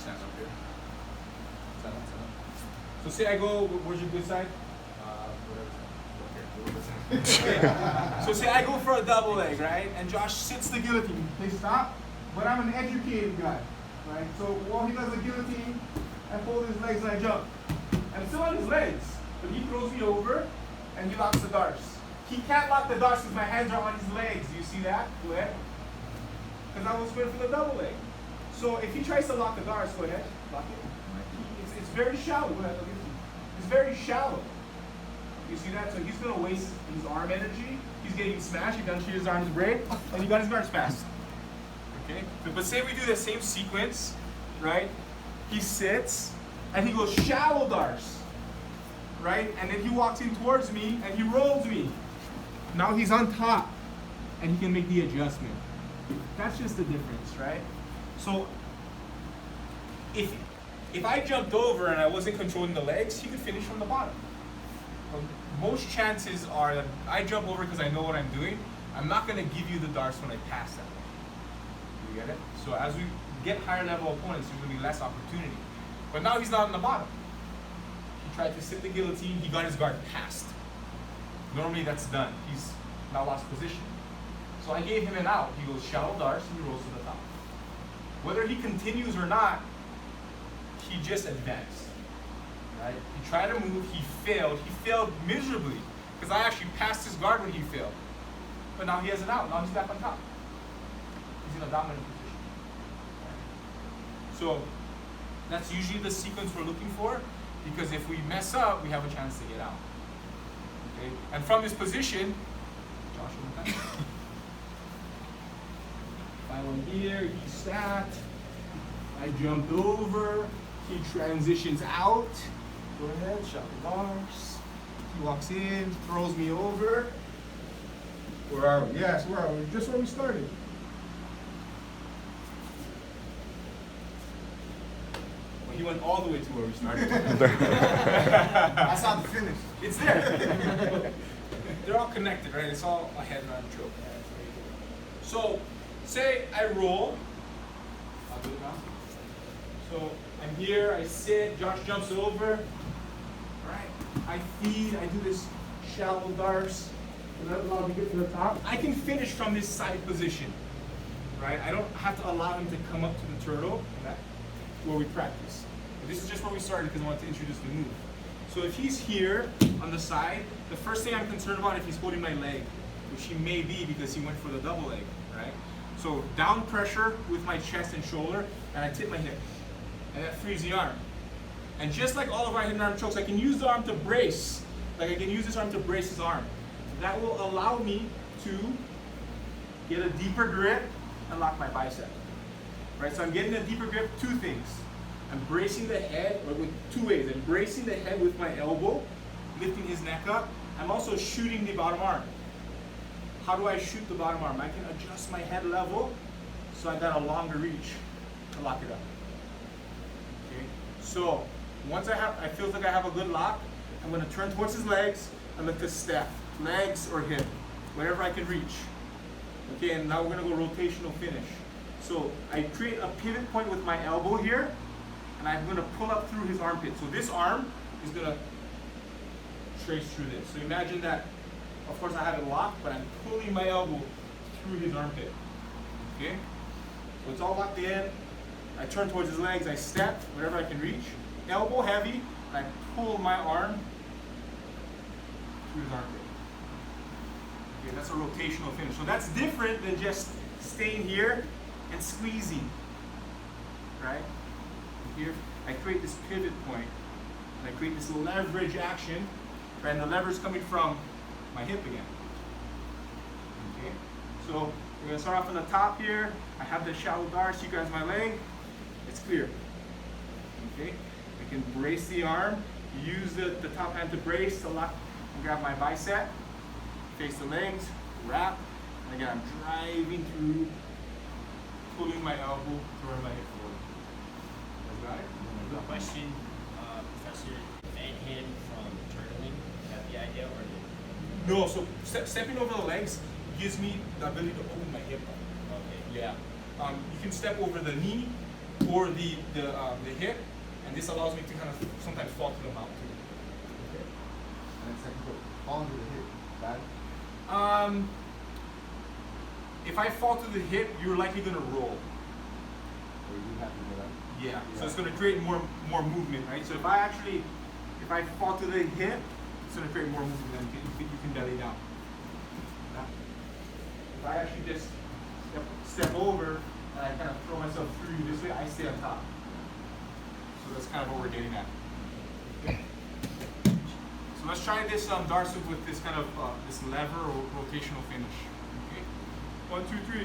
stand up here. Stand up, stand up. So say I go, where's your good side? Okay. So say I go for a double leg, right? And Josh sits the guillotine. They stop, but I'm an educated guy, right? So while he does the guillotine, I fold his legs and I jump. I'm still on his legs, but he throws me over and he locks the darce. He can't lock the darce because my hands are on his legs. Do you see that? Go ahead. Because I was going for the double leg. So if he tries to lock the darce, go ahead, lock it. It's very shallow. Go ahead, it's very shallow. You see that? So he's going to waste his arm energy. He's getting smashed. He doesn't treat his arms break, and he got his guards fast. Okay? But say we do the same sequence, right? He sits, and he goes shallow darce, right? And then he walks in towards me, and he rolls me. Now he's on top, and he can make the adjustment. That's just the difference, right? So if I jumped over and I wasn't controlling the legs, he could finish from the bottom. Most chances are that I jump over because I know what I'm doing. I'm not going to give you the darce when I pass that way. You get it? So as we get higher level opponents, there's going to be less opportunity. But now he's not on the bottom. He tried to sit the guillotine. He got his guard passed. Normally that's done. He's now lost position. So I gave him an out. He goes shallow darce and he rolls to the top. Whether he continues or not, he just advanced. Right? He tried to move, he failed. He failed miserably because I actually passed his guard when he failed. But now he has an out. Now he's back on top. He's in a dominant position. Right? So that's usually the sequence we're looking for, because if we mess up, we have a chance to get out. Okay? And from this position, Josh, one time. If I went here, he sat. I jumped over. He transitions out. Go ahead, shot the darce. He walks in, throws me over. Where are we? Yes, where are we? Just where we started. Well, he went all the way to where we started. I saw the finish. It's there. They're all connected, right? It's all a head around the choke. So, say I roll. I'll do it now. So I'm here, I sit, Josh jumps over. Right? I feed, I do this shallow darce. And that allows me to get to the top. I can finish from this side position. Right? I don't have to allow him to come up to the turtle. That's where we practice. But this is just where we started because I want to introduce the move. So if he's here on the side, the first thing I'm concerned about if he's holding my leg, which he may be because he went for the double leg, right? So down pressure with my chest and shoulder, and I tip my hip. And that frees the arm. And just like all of our hidden arm chokes, I can use the arm to brace. Like I can use this arm to brace his arm. That will allow me to get a deeper grip and lock my bicep. Right, so I'm getting a deeper grip, two things. I'm bracing the head, or with two ways. I'm bracing the head with my elbow, lifting his neck up. I'm also shooting the bottom arm. How do I shoot the bottom arm? I can adjust my head level so I got a longer reach to lock it up. Okay? So once I feel like I have a good lock, I'm going to turn towards his legs and look to step, legs or hip, wherever I can reach. Okay, and now we're going to go rotational finish. So I create a pivot point with my elbow here, and I'm going to pull up through his armpit. So this arm is going to trace through this. So imagine that, of course I have it locked, but I'm pulling my elbow through his armpit. Okay? So it's all locked in. I turn towards his legs, I step, wherever I can reach. Elbow heavy, and I pull my arm through his armpit. Okay, that's a rotational finish. So that's different than just staying here and squeezing. Right? Here, I create this pivot point, and I create this leverage action, right? And the leverage coming from my hip again. Okay, so we're gonna start off on the top here. I have the shallow darce, you guys my leg. It's clear. Okay, I can brace the arm, use the top hand to brace, to lock and grab my bicep, face the legs, wrap, and again I'm driving through, pulling my elbow, throwing my hip forward. Got it? Good question, Professor. Ban him from turtling. Is that the idea, or No, so stepping over the legs gives me the ability to open my hip up. okay? Yeah. You can step over the knee, or the hip, and this allows me to kind of sometimes fall to the mount too. Okay. And then second foot. Fall into the hip. Bad? If I fall to the hip, you're likely gonna roll. Or you have to go that? Yeah. So it's gonna create more movement, right? So if I fall to the hip, it's gonna create more movement, and you can belly down. If I actually just step over and I kind of throw myself through you this way, I stay on top. So that's kind of what we're getting at. Okay. So let's try this Darce with this kind of this lever or rotational finish. Okay. 1, 2, 3.